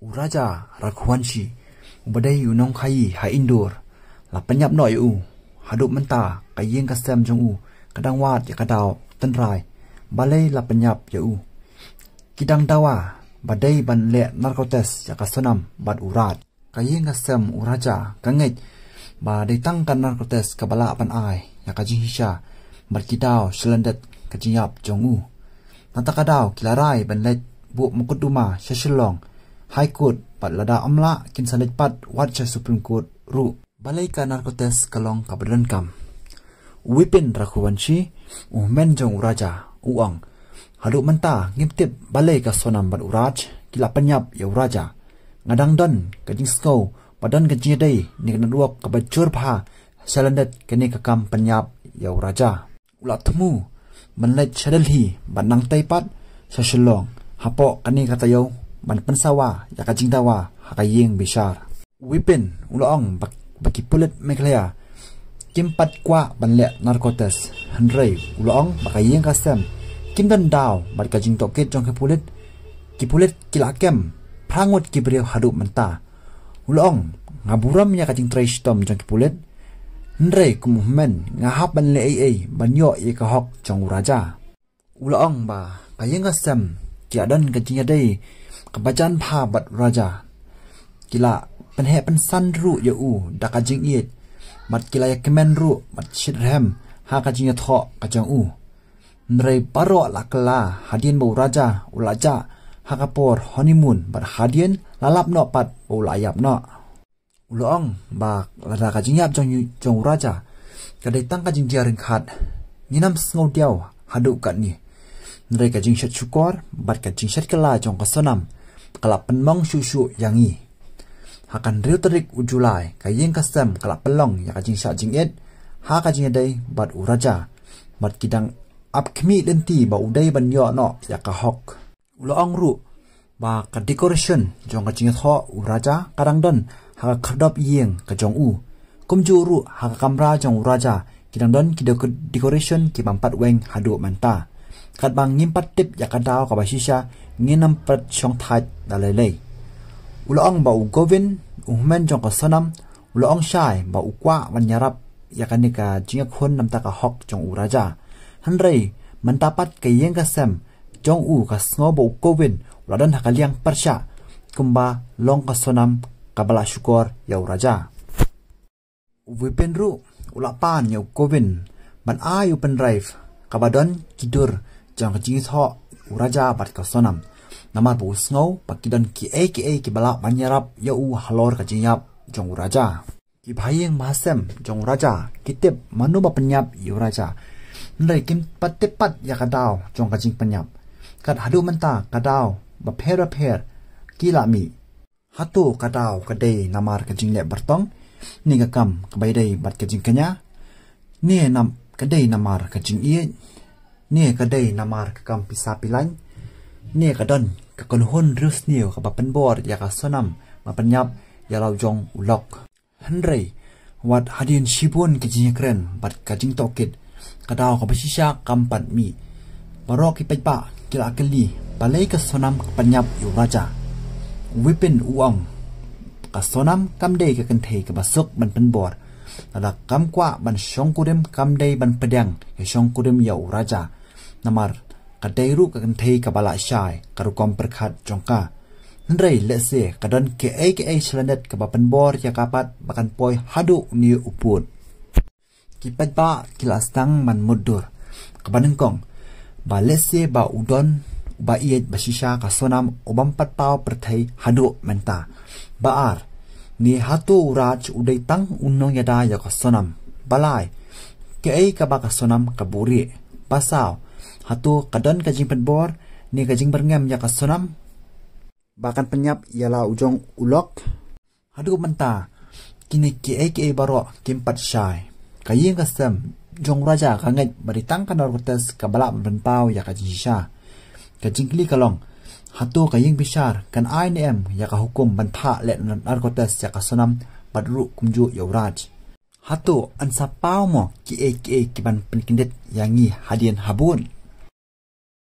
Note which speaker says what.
Speaker 1: Uraja rakhuanshi ubadai unong khai ha indoor la penyap no yu hadup menta kayeng kasem jong u kadang wat ya kadau tenrai balai la penyap yu kidang dawa badai ban le narkotes ya kasonam bad urat kayeng kasem uraja kanget ba ditangkan narkotes kabala pan ai ya kajing hisha berkidau selendet kajinyap jong u nata kadau kilarai ban let bu mukuduma syaselong High Court pat lada amla kin salit pat watcha Supreme Court ru balai ka narkotes kalong kabadan kam wipin rakhuanshi men jong uraja uang hadu menta ngimtip balai ka sonam bad uraj kila penyap ya uraja ngadang don kajing sko badan kajing dai ni kana duak ka bacur pha salandet kini ka kam penyap ya uraja ulat temu menlet chadalhi banang taipat saselong hapo kani katayo ban pensawa ya kajing dawa hakayeng besar wipin ulang baki pulit meklea kimpat kwa banle narkotes handrei ulang bakayeng kasem kim dan daw bat kajing toket jong ki pulit kilakem prangut kibriu hadu menta ulang ngaburam ya kajing trace tom jong ki pulit handrei kumuhmen ngahap banle ai banyo ye kahok jong uraja ulang ba kayeng kasem kiadan kajing dai kebacan pabat raja kila penhe pensan ru ya u da kajing iet mat kila ya kemen ru mat shidrem ha kajing ya tho kajang u nrei paro la kala hadien bau raja ulaja ha kapor honeymoon bar hadien lalap no pat ulayap no ulong ba lada kajing yap jong raja kadai tang kajing jaring khat ninam sngo diaw hadu kat ni nrei kajing shat syukor bat kajing shat kala jong kasonam kalap penmong susu yangi hakan riu terik ujulai kayeng kasem kalap pelong ya kajing sya jingit ha kajing dai bad uraja bad kidang ap khmi denti ba udai ban yo no ya ka hok uloong ru ba ka decoration jong kajing tho uraja kadang don ha khadop yeng ka jong u kumju ru ha kamra jong uraja kidang don kidok decoration ki bampat weng hadu manta kat bang ngimpat tip ya kadau ka basisha nginam pat chong that dalai uloong ba u govin uhmen jong ka sonam uloong shai ba u kwa wanyarap ya kanika jinga khon nam ta ka hok jong uraja hanrei mantapat ke yeng ka sem jong u ka sngo ba u govin ladan hakaliang persha kumba long ka sonam kabala syukor ya uraja wipin ru ulapan ya govin ban ayu pen drive kabadon kidur jang kajing tho uraja bat ka sonam namar bu sngo pakidan ki bala banyarap ya u halor kajing yap jong uraja ki bhayeng masem jong uraja kitip manu ba penyap ya uraja nrai kim pat ya kadau jong kajing penyap kat hadu menta kadau ba pher kilami hatu kadau kadai namar kajing le bertong ni ka kam kabai dai bat kajing kanya ni nam kadai namar kajing ie ni kadai namar kakam pisa pilan ni kadon kakonhon rus niu ka papen bor ya ka sonam mapenyap ya lau jong ulok handrei wat hadin shibun kajing kren bat kajing tokit kadau ka basisha kampat mi barok ki pepa kila kali balai ka sonam penyap yu raja wipin uang ka sonam kamdei ka kentei ka basuk ban penbor ada kam kwa ban shongkudem kamdei ban pedang ke shongkudem ya uraja namar kadai ru kan thei kabala shai karukom perkhat jongka nrei lese kadon ke selandet ka bapan bor ya kapat bakan poi hadu ni uput kipat ba kilastang man mudur kabanengkong ba lese ba udon ba iet basisha ka sonam ubam pat pau perthai hadu menta baar ni hatu uraj udai tang unong yada ya ka sonam balai ke ka ba ka sonam kaburi pasau hatu kadon kajing penbor ni kajing berngem ya kasonam bahkan penyap ialah ujong ulok hadu menta kini ke baro kimpat syai kayeng kasem jong raja kanget beritang kan narkotes kabala benpau ya kajing sha kajing kli kalong hatu kayeng besar kan INM ya ka hukum banpa le narkotes ya kasonam badru kumju ya uraj hatu ansapau mo ki ban penkindet yangi hadian habun